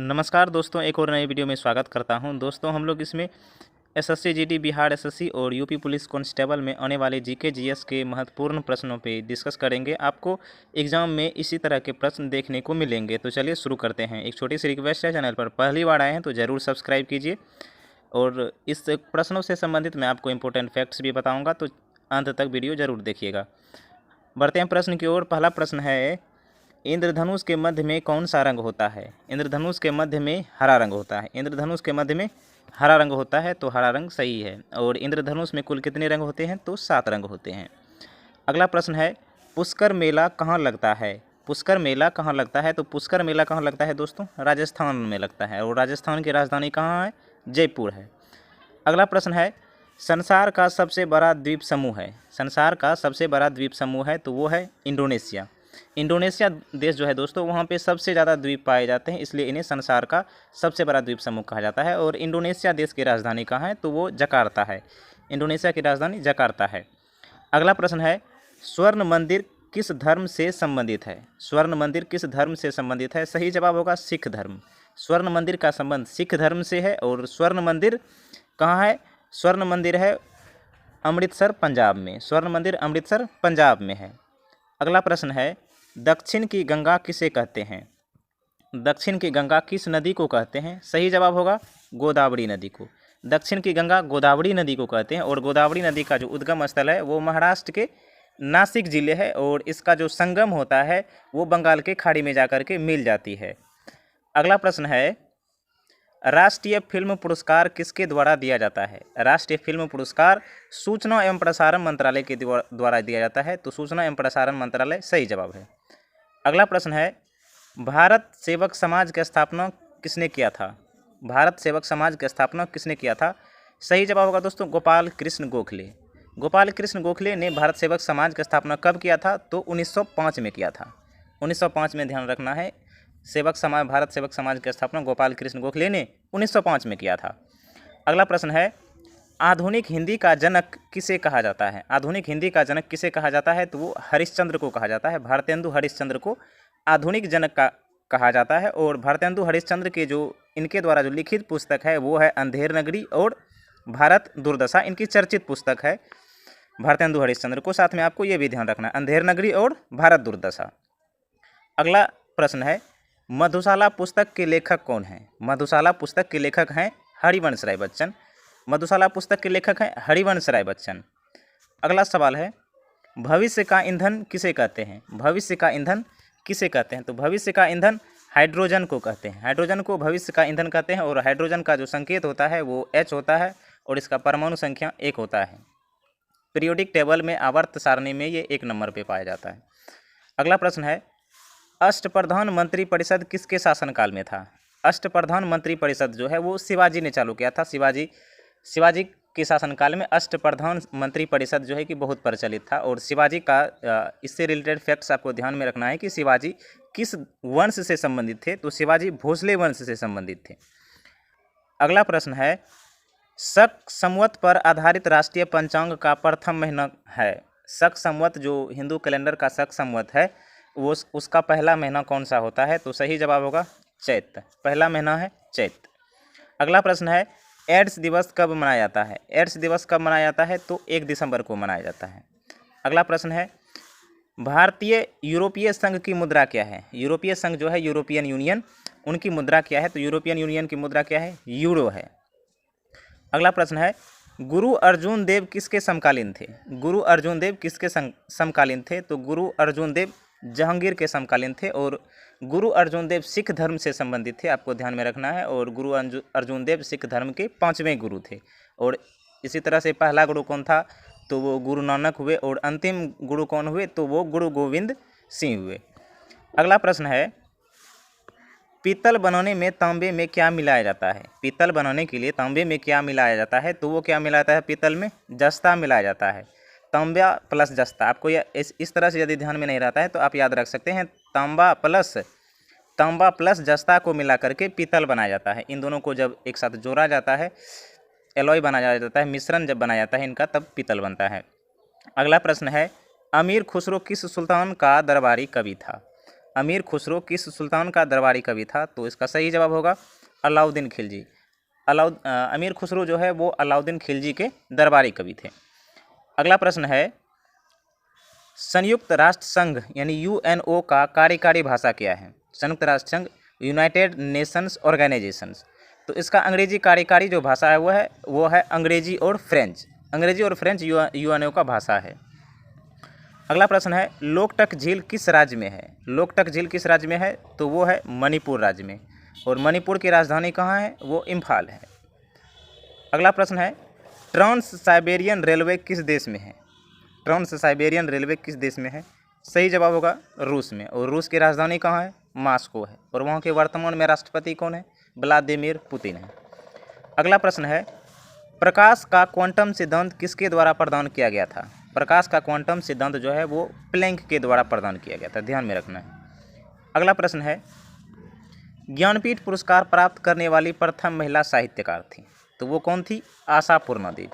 नमस्कार दोस्तों, एक और नई वीडियो में स्वागत करता हूं। दोस्तों हम लोग इसमें एसएससी जीडी, बिहार एसएससी और यूपी पुलिस कांस्टेबल में आने वाले जीके जीएस के महत्वपूर्ण प्रश्नों पे डिस्कस करेंगे। आपको एग्जाम में इसी तरह के प्रश्न देखने को मिलेंगे। तो चलिए शुरू करते हैं। एक छोटी सी रिक्वेस्ट है, चैनल पर पहली बार आए हैं तो ज़रूर सब्सक्राइब कीजिए और इस प्रश्नों से संबंधित मैं आपको इंपॉर्टेंट फैक्ट्स भी बताऊँगा, तो अंत तक वीडियो ज़रूर देखिएगा। बढ़ते हैं प्रश्न की ओर। पहला प्रश्न है, इंद्रधनुष के मध्य में कौन सा रंग होता है? इंद्रधनुष के मध्य में हरा रंग होता है। इंद्रधनुष के मध्य में हरा रंग होता है, तो हरा रंग सही है। और इंद्रधनुष में कुल कितने रंग होते हैं? तो 7 रंग होते हैं। अगला प्रश्न है, पुष्कर मेला कहाँ लगता है? पुष्कर मेला कहाँ लगता है? तो पुष्कर मेला कहाँ लगता है दोस्तों? राजस्थान में लगता है। और राजस्थान की राजधानी कहाँ है? जयपुर है। अगला प्रश्न है, संसार का सबसे बड़ा द्वीप समूह है। संसार का सबसे बड़ा द्वीप समूह है, तो वो है इंडोनेशिया। इंडोनेशिया देश जो है दोस्तों, वहाँ पे सबसे ज़्यादा द्वीप पाए जाते हैं, इसलिए इन्हें संसार का सबसे बड़ा द्वीप समूह कहा जाता है। और इंडोनेशिया देश की राजधानी कहाँ है? तो वो जकार्ता है। इंडोनेशिया की राजधानी जकार्ता है। अगला प्रश्न है, स्वर्ण मंदिर किस धर्म से संबंधित है? स्वर्ण मंदिर किस धर्म से संबंधित है? सही जवाब होगा सिख धर्म। स्वर्ण मंदिर का संबंध सिख धर्म से है। और स्वर्ण मंदिर कहाँ है? स्वर्ण मंदिर है अमृतसर, पंजाब में। स्वर्ण मंदिर अमृतसर, पंजाब में है। अगला प्रश्न है, दक्षिण की गंगा किसे कहते हैं? दक्षिण की गंगा किस नदी को कहते हैं? सही जवाब होगा गोदावरी नदी को। दक्षिण की गंगा गोदावरी नदी को कहते हैं। और गोदावरी नदी का जो उद्गम स्थल है वो महाराष्ट्र के नासिक जिले है। और इसका जो संगम होता है वो बंगाल के खाड़ी में जाकर के मिल जाती है। अगला प्रश्न है, राष्ट्रीय फिल्म पुरस्कार किसके द्वारा दिया जाता है? राष्ट्रीय फिल्म पुरस्कार सूचना एवं प्रसारण मंत्रालय के द्वारा दिया जाता है। तो सूचना एवं प्रसारण मंत्रालय सही जवाब है। अगला प्रश्न है, भारत सेवक समाज की स्थापना किसने किया था? भारत सेवक समाज की स्थापना किसने किया था? सही जवाब होगा दोस्तों गोपाल कृष्ण गोखले। गोपाल कृष्ण गोखले ने भारत सेवक समाज की स्थापना कब किया था? तो 1905 में किया था। 1905 में, ध्यान रखना है। सेवक समाज, भारत सेवक समाज की स्थापना गोपाल कृष्ण गोखले ने 1905 में किया था। अगला प्रश्न है, आधुनिक हिंदी का जनक किसे कहा जाता है? आधुनिक हिंदी का जनक किसे कहा जाता है? तो वो हरिश्चंद्र को कहा जाता है। भारतेंदु हरिश्चंद्र को आधुनिक जनक का कहा जाता है। और भारतेंदु हरिश्चंद्र के जो इनके द्वारा जो लिखित पुस्तक है वो है अंधेर नगरी और भारत दुर्दशा। इनकी चर्चित पुस्तक है भारतेंदु हरिश्चंद्र को। साथ में आपको ये भी ध्यान रखना है, अंधेर नगरी और भारत दुर्दशा। अगला प्रश्न है, मधुशाला पुस्तक के लेखक कौन हैं? मधुशाला पुस्तक के लेखक हैं हरिवंश राय बच्चन। मधुशाला पुस्तक के लेखक हैं हरिवंश राय बच्चन। अगला सवाल है, भविष्य का ईंधन किसे कहते हैं? भविष्य का ईंधन किसे कहते हैं? तो भविष्य का ईंधन हाइड्रोजन को कहते हैं। हाइड्रोजन को भविष्य का ईंधन कहते हैं। और हाइड्रोजन का जो संकेत होता है वो H होता है और इसका परमाणु संख्या 1 होता है। पीरियोडिक टेबल में आवर्त सारणी में ये 1 नंबर पे पाया जाता है। अगला प्रश्न है, अष्टप्रधान मंत्री परिषद किसके शासनकाल में था? अष्टप्रधान मंत्री परिषद जो है वो शिवाजी ने चालू किया था। शिवाजी के शासनकाल में अष्टप्रधान मंत्री परिषद जो है कि बहुत प्रचलित था। और शिवाजी का इससे रिलेटेड फैक्ट्स आपको ध्यान में रखना है कि शिवाजी किस वंश से संबंधित थे? तो शिवाजी भोसले वंश से संबंधित थे। अगला प्रश्न है, शक संवत पर आधारित राष्ट्रीय पंचांग का प्रथम महीना है। शक संवत जो हिंदू कैलेंडर का शक संवत है वो उसका पहला महीना कौन सा होता है? तो सही जवाब होगा चैत। पहला महीना है चैत। अगला प्रश्न है, एड्स दिवस कब मनाया जाता है? एड्स दिवस कब मनाया जाता है? तो 1 दिसंबर को मनाया जाता है। अगला प्रश्न है, भारतीय यूरोपीय संघ की मुद्रा क्या है? यूरोपीय संघ जो है यूरोपियन यूनियन, उनकी मुद्रा क्या है? तो यूरोपियन यूनियन की मुद्रा क्या है? यूरो है। अगला प्रश्न है, गुरु अर्जुन देव किसके समकालीन थे? गुरु अर्जुन देव किसके समकालीन थे? तो गुरु अर्जुन देव जहांगीर के समकालीन थे। और गुरु अर्जुन देव सिख धर्म से संबंधित थे, आपको ध्यान में रखना है। और गुरु अर्जुन देव सिख धर्म के 5वें गुरु थे। और इसी तरह से पहला गुरु कौन था? तो वो गुरु नानक हुए। और अंतिम गुरु कौन हुए? तो वो गुरु गोविंद सिंह हुए। अगला प्रश्न है, पीतल बनाने में तांबे में क्या मिलाया जाता है? पीतल बनाने के लिए तांबे में क्या मिलाया जाता है? तो वो क्या मिलाया जाता है? पीतल में जस्ता मिलाया जाता है। तांबा प्लस जस्ता। आपको यह इस तरह से यदि ध्यान में नहीं रहता है तो आप याद रख सकते हैं, तांबा प्लस जस्ता को मिला करके पीतल बनाया जाता है। इन दोनों को जब एक साथ जोड़ा जाता है, एलॉय बनाया जाता है, मिश्रण जब बनाया जाता है इनका, तब पीतल बनता है। अगला प्रश्न है, अमीर खुसरो किस सुल्तान का दरबारी कवि था? अमीर खुसरो किस सुल्तान का दरबारी कवि था? तो इसका सही जवाब होगा अलाउद्दीन खिलजी। अमीर खुसरो जो है वो अलाउद्दीन खिलजी के दरबारी कवि थे। अगला प्रश्न है, संयुक्त राष्ट्र संघ यानी यूएनओ का कार्यकारी भाषा क्या है? संयुक्त राष्ट्र संघ, यूनाइटेड नेशंस ऑर्गेनाइजेशंस। तो इसका अंग्रेजी कार्यकारी जो भाषा है वो है अंग्रेजी और फ्रेंच। अंग्रेजी और फ्रेंच यूएनओ का भाषा है। अगला प्रश्न है, लोकटक झील किस राज्य में है? लोकटक झील किस राज्य में है? तो वो है मणिपुर राज्य में। और मणिपुर की राजधानी कहाँ है? वो इम्फाल है। अगला प्रश्न है, ट्रांस साइबेरियन रेलवे किस देश में है? ट्रांस साइबेरियन रेलवे किस देश में है? सही जवाब होगा रूस में। और रूस की राजधानी कहाँ है? मॉस्को है। और वहाँ के वर्तमान में राष्ट्रपति कौन है? व्लादिमीर पुतिन है। अगला प्रश्न है, प्रकाश का क्वांटम सिद्धांत किसके द्वारा प्रदान किया गया था? प्रकाश का क्वांटम सिद्धांत जो है वो प्लैंक के द्वारा प्रदान किया गया था, ध्यान में रखना है। अगला प्रश्न है, ज्ञानपीठ पुरस्कार प्राप्त करने वाली प्रथम महिला साहित्यकार थी। तो वो कौन थी? आशापूर्णा देवी।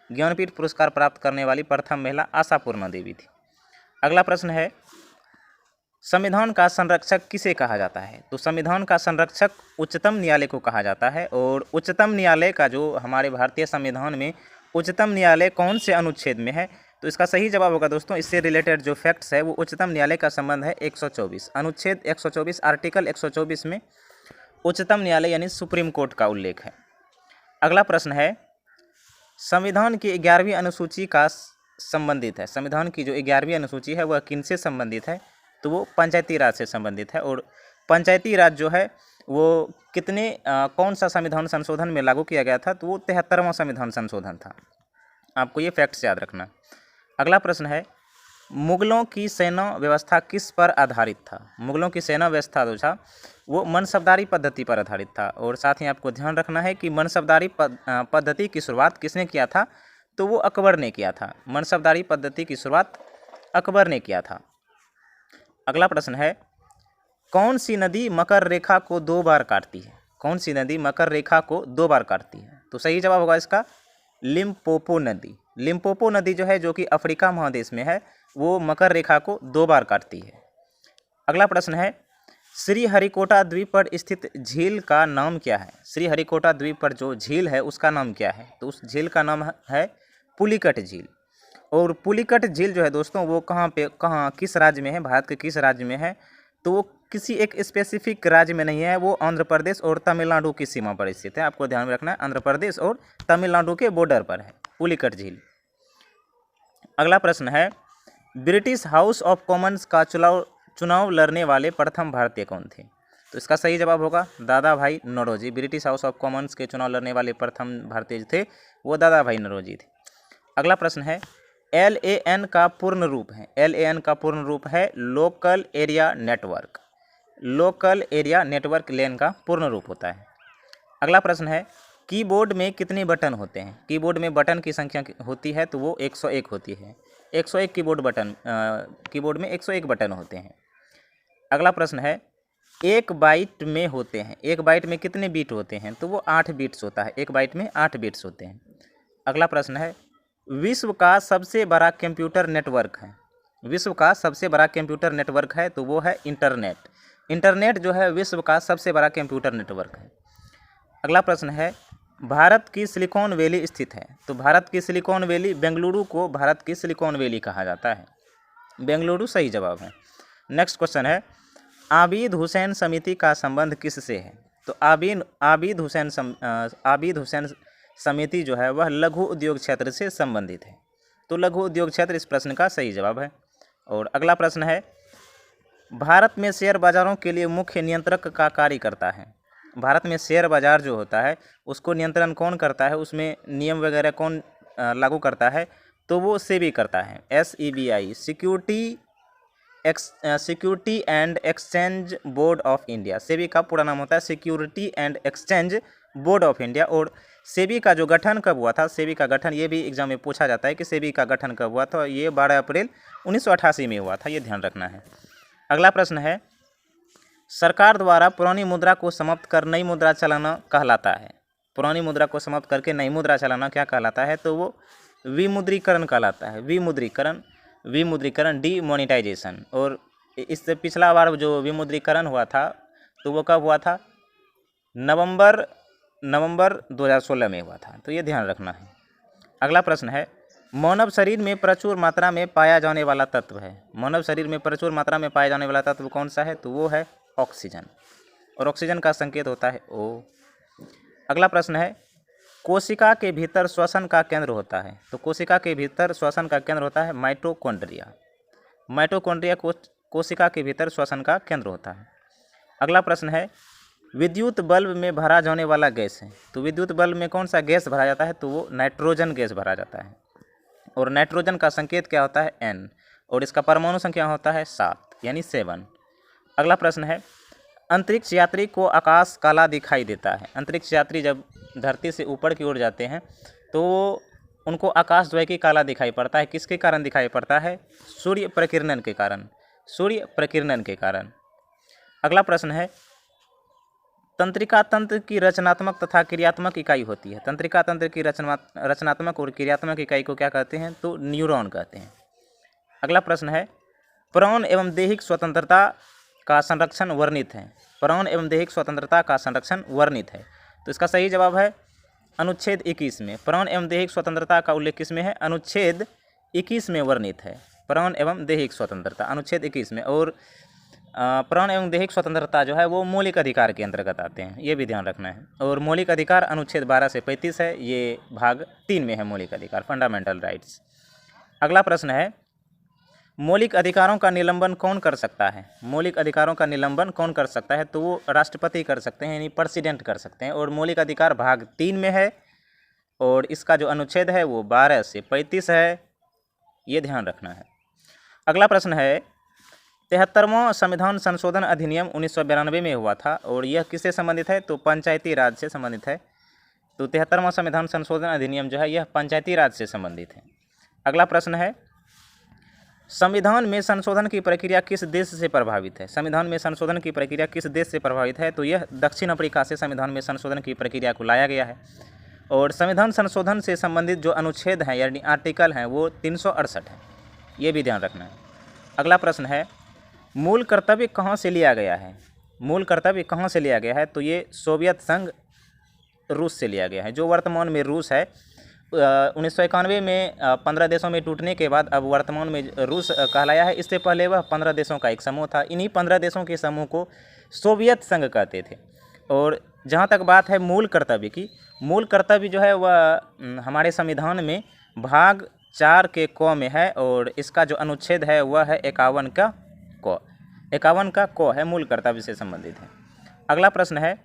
ज्ञानपीठ पुरस्कार प्राप्त करने वाली प्रथम महिला आशापूर्णा देवी थी। अगला प्रश्न है, संविधान का संरक्षक किसे कहा जाता है? तो संविधान का संरक्षक उच्चतम न्यायालय को कहा जाता है। और उच्चतम न्यायालय का जो हमारे भारतीय संविधान में उच्चतम न्यायालय कौन से अनुच्छेद में है? तो इसका सही जवाब होगा दोस्तों, इससे रिलेटेड जो फैक्ट्स है वो उच्चतम न्यायालय का संबंध है 124 अनुच्छेद 124 आर्टिकल 124 में उच्चतम न्यायालय यानी सुप्रीम कोर्ट का उल्लेख है। अगला प्रश्न है, संविधान की 11वीं अनुसूची का संबंधित है। संविधान की जो 11वीं अनुसूची है वह किनसे संबंधित है? तो वो पंचायती राज से संबंधित है। और पंचायती राज जो है वो कौन सा संविधान संशोधन में लागू किया गया था? तो वो 73वां संविधान संशोधन था। आपको ये फैक्ट्स याद रखना। अगला प्रश्न है, मुगलों की सेना व्यवस्था किस पर आधारित था? मुगलों की सेना व्यवस्था जो था वो मनसबदारी पद्धति पर आधारित था। और साथ ही आपको ध्यान रखना है कि मनसबदारी पद्धति की शुरुआत किसने किया था? तो वो अकबर ने किया था। मनसबदारी पद्धति की शुरुआत अकबर ने किया था। अगला प्रश्न है, कौन सी नदी मकर रेखा को 2 बार काटती है? कौन सी नदी मकर रेखा को 2 बार काटती है? तो सही जवाब होगा इसका लिम्पोपो नदी। लिम्पोपो नदी जो है जो कि अफ्रीका महादेश में है वो मकर रेखा को 2 बार काटती है। अगला प्रश्न है, श्रीहरिकोटा द्वीप पर स्थित झील का नाम क्या है? श्रीहरिकोटा द्वीप पर जो झील है उसका नाम क्या है? तो उस झील का नाम है पुलिकट झील। और पुलिकट झील जो है दोस्तों वो कहाँ किस राज्य में है? भारत के किस राज्य में है? तो वो किसी एक स्पेसिफिक राज्य में नहीं है, वो आंध्र प्रदेश और तमिलनाडु की सीमा पर स्थित है। आपको ध्यान में रखना है, आंध्र प्रदेश और तमिलनाडु के बॉर्डर पर है पुलिकट झील। अगला प्रश्न है, ब्रिटिश हाउस ऑफ कॉमन्स का चुनाव लड़ने वाले प्रथम भारतीय कौन थे? तो इसका सही जवाब होगा Dadabhai Naoroji. British House of Commons के चुनाव लड़ने वाले प्रथम भारतीय थे वो दादा भाई नौरोजी थे। अगला प्रश्न है, LAN का पूर्ण रूप है। LAN का पूर्ण रूप है local area network. Local area network LAN का पूर्ण रूप होता है। अगला प्रश्न है, कीबोर्ड में कितने बटन होते हैं? कीबोर्ड में बटन की संख्या होती है तो वो 101 होती है। 101 कीबोर्ड में 101 बटन होते हैं। अगला प्रश्न है, 1 बाइट में होते हैं। 1 बाइट में कितने बीट होते हैं? तो वो 8 बीट्स होता है। 1 बाइट में 8 बीट्स होते हैं। अगला प्रश्न है, विश्व का सबसे बड़ा कंप्यूटर नेटवर्क है। विश्व का सबसे बड़ा कंप्यूटर नेटवर्क है तो वो है इंटरनेट। इंटरनेट जो है विश्व का सबसे बड़ा कंप्यूटर नेटवर्क है। अगला प्रश्न है, भारत की सिलिकॉन वैली स्थित है। तो भारत की सिलिकॉन वैली, बेंगलुरु को भारत की सिलिकॉन वैली कहा जाता है। बेंगलुरु सही जवाब है। नेक्स्ट क्वेश्चन है, आबिद हुसैन समिति का संबंध किससे है? तो आबिद हुसैन समिति जो है वह लघु उद्योग क्षेत्र से संबंधित है। तो लघु उद्योग क्षेत्र इस प्रश्न का सही जवाब है। और अगला प्रश्न है, भारत में शेयर बाजारों के लिए मुख्य नियंत्रक का कार्य करता है। भारत में शेयर बाजार जो होता है उसको नियंत्रण कौन करता है? उसमें नियम वगैरह कौन लागू करता है? तो वो सेबी करता है। SEBI, security and exchange board of India. SEBI का पूरा नाम होता है security and exchange board of India. और सेबी का जो गठन कब हुआ था? सेबी का गठन, ये भी एग्जाम में पूछा जाता है कि सेबी का गठन कब हुआ था? ये 12 अप्रैल 1988 में हुआ था, ये ध्यान रखना है। अगला प्रश्न है, सरकार द्वारा पुरानी मुद्रा को समाप्त कर नई मुद्रा चलाना कहलाता है। पुरानी मुद्रा को समाप्त करके नई मुद्रा चलाना क्या कहलाता है? तो वो विमुद्रीकरण कहलाता है। विमुद्रीकरण, डिमोनेटाइजेशन। और इससे पिछला बार जो विमुद्रीकरण हुआ था तो वो कब हुआ था? नवंबर 2016 में हुआ था, तो ये ध्यान रखना है। अगला प्रश्न है, मानव शरीर में प्रचुर मात्रा में पाया जाने वाला तत्व है। मानव शरीर में प्रचुर मात्रा में पाया जाने वाला तत्व कौन सा है? तो वो है ऑक्सीजन, और ऑक्सीजन का संकेत होता है O। अगला प्रश्न है, कोशिका के भीतर श्वसन का केंद्र होता है। तो कोशिका के भीतर श्वसन का केंद्र होता है माइटोकॉन्ड्रिया। माइटोकॉन्ड्रिया कोशिका के भीतर श्वसन का केंद्र होता है। अगला प्रश्न है, विद्युत बल्ब में भरा जाने वाला गैस है। तो विद्युत बल्ब में कौन सा गैस भरा जाता है? तो वो नाइट्रोजन गैस भरा जाता है, और नाइट्रोजन का संकेत क्या होता है? N, और इसका परमाणु संख्या होता है 7 यानी 7। अगला प्रश्न है, अंतरिक्ष यात्री को आकाश काला दिखाई देता है। अंतरिक्ष यात्री जब धरती से ऊपर की ओर जाते हैं तो उनको आकाश जो है कि काला दिखाई पड़ता है। किसके कारण दिखाई पड़ता है? सूर्य प्रकीर्णन के कारण, सूर्य प्रकीर्णन के कारण। अगला प्रश्न है, तंत्रिका तंत्र की रचनात्मक तथा क्रियात्मक इकाई होती है। तंत्रिका तंत्र की रचनात्मक और क्रियात्मक इकाई को क्या कहते हैं? तो न्यूरॉन कहते हैं। अगला प्रश्न है, प्राण एवं दैहिक स्वतंत्रता का संरक्षण वर्णित है। प्राण एवं दैहिक स्वतंत्रता का संरक्षण वर्णित है। तो इसका सही जवाब है अनुच्छेद 21 में। प्राण एवं दैहिक स्वतंत्रता का उल्लेख किसमें है? अनुच्छेद 21 में वर्णित है प्राण एवं दैहिक स्वतंत्रता, अनुच्छेद 21 में। और प्राण एवं दैहिक स्वतंत्रता जो है वो मौलिक अधिकार के अंतर्गत आते हैं, ये भी ध्यान रखना है। और मौलिक अधिकार अनुच्छेद 12 से 35 है, ये भाग 3 में है मौलिक अधिकार, फंडामेंटल राइट्स। अगला प्रश्न है, मौलिक अधिकारों का निलंबन कौन कर सकता है? मौलिक अधिकारों का निलंबन कौन कर सकता है? तो वो राष्ट्रपति कर सकते हैं, यानी प्रेसिडेंट कर सकते हैं। और मौलिक अधिकार भाग 3 में है, और इसका जो अनुच्छेद है वो 12 से 35 है, ये ध्यान रखना है। अगला प्रश्न है, 73वां संविधान संशोधन अधिनियम 1992 में हुआ था, और यह किससे संबंधित है? तो पंचायती राज से संबंधित है। तो 73वां संविधान संशोधन अधिनियम जो है यह पंचायती राज से संबंधित है। अगला प्रश्न है, संविधान में संशोधन की प्रक्रिया किस देश से प्रभावित है? संविधान में संशोधन की प्रक्रिया किस देश से प्रभावित है? तो यह दक्षिण अफ्रीका से संविधान में संशोधन की प्रक्रिया को लाया गया है। और संविधान संशोधन से संबंधित जो अनुच्छेद हैं यानी आर्टिकल हैं वो 368 है, ये भी ध्यान रखना है। अगला प्रश्न है, मूल कर्तव्य कहाँ से लिया गया है? मूल कर्तव्य कहाँ से लिया गया है? तो ये सोवियत संघ रूस से लिया गया है। जो वर्तमान में रूस है 1991 में 15 देशों में टूटने के बाद अब वर्तमान में रूस कहलाया है। इससे पहले वह 15 देशों का एक समूह था। इन्हीं 15 देशों के समूह को सोवियत संघ कहते थे। और जहाँ तक बात है मूल कर्तव्य की, मूल कर्तव्य जो है वह हमारे संविधान में भाग 4 के क में है, और इसका जो अनुच्छेद है वह है 51 का क। 51 का क है, मूल कर्तव्य से संबंधित है। अगला प्रश्न है,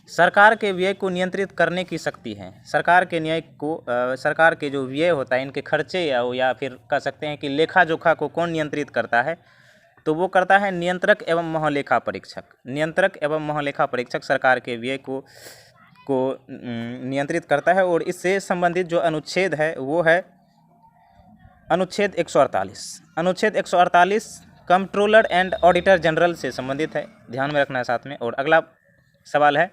सरकार के व्यय को नियंत्रित करने की शक्ति है। सरकार के न्याय को सरकार के जो व्यय होता है, इनके खर्चे या फिर कह सकते हैं कि लेखा जोखा को कौन नियंत्रित करता है? तो वो करता है नियंत्रक एवं महालेखा परीक्षक। नियंत्रक एवं महालेखा परीक्षक सरकार के व्यय को नियंत्रित करता है। और इससे संबंधित जो अनुच्छेद है वो है अनुच्छेद 148। अनुच्छेद 148 कंट्रोलर एंड ऑडिटर जनरल से संबंधित है, ध्यान में रखना है साथ में। और अगला सवाल है,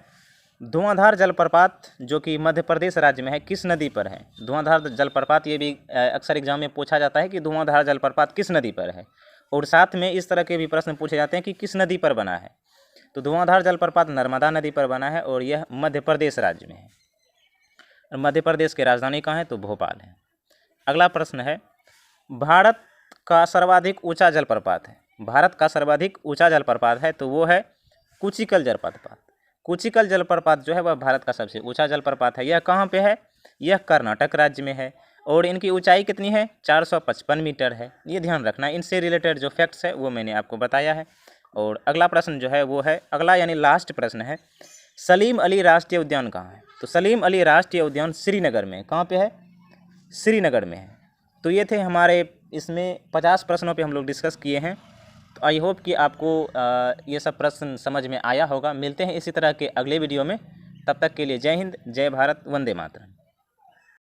धुआंधार जलप्रपात जो कि मध्य प्रदेश राज्य में है किस नदी पर है? धुआंधार जलप्रपात, ये भी अक्सर एग्जाम में पूछा जाता है कि धुआंधार जलप्रपात किस नदी पर है। और साथ में इस तरह के भी प्रश्न पूछे जाते हैं कि किस नदी पर बना है। तो धुआंधार जलप्रपात नर्मदा नदी पर बना है, और यह मध्य प्रदेश राज्य में है। और मध्य प्रदेश की राजधानी कहाँ है? तो भोपाल है। अगला प्रश्न है, भारत का सर्वाधिक ऊंचा जलप्रपात है। भारत का सर्वाधिक ऊंचा जलप्रपात है तो वो है कुचिकल जलप्रपात। कुचिकल जलप्रपात जो है वह भारत का सबसे ऊंचा जलप्रपात है। यह कहाँ पे है? यह कर्नाटक राज्य में है, और इनकी ऊंचाई कितनी है? 455 मीटर है, ये ध्यान रखना। इनसे रिलेटेड जो फैक्ट्स है वो मैंने आपको बताया है। और अगला प्रश्न जो है वो है, अगला यानी लास्ट प्रश्न है, सलीम अली राष्ट्रीय उद्यान कहाँ है? तो सलीम अली राष्ट्रीय उद्यान श्रीनगर में। कहाँ पे है? श्रीनगर में है। तो ये थे हमारे इसमें 50 प्रश्नों पे हम लोग डिस्कस किए हैं। तो आई होप कि आपको ये सब प्रश्न समझ में आया होगा। मिलते हैं इसी तरह के अगले वीडियो में, तब तक के लिए जय हिंद, जय भारत, वंदे मातरम।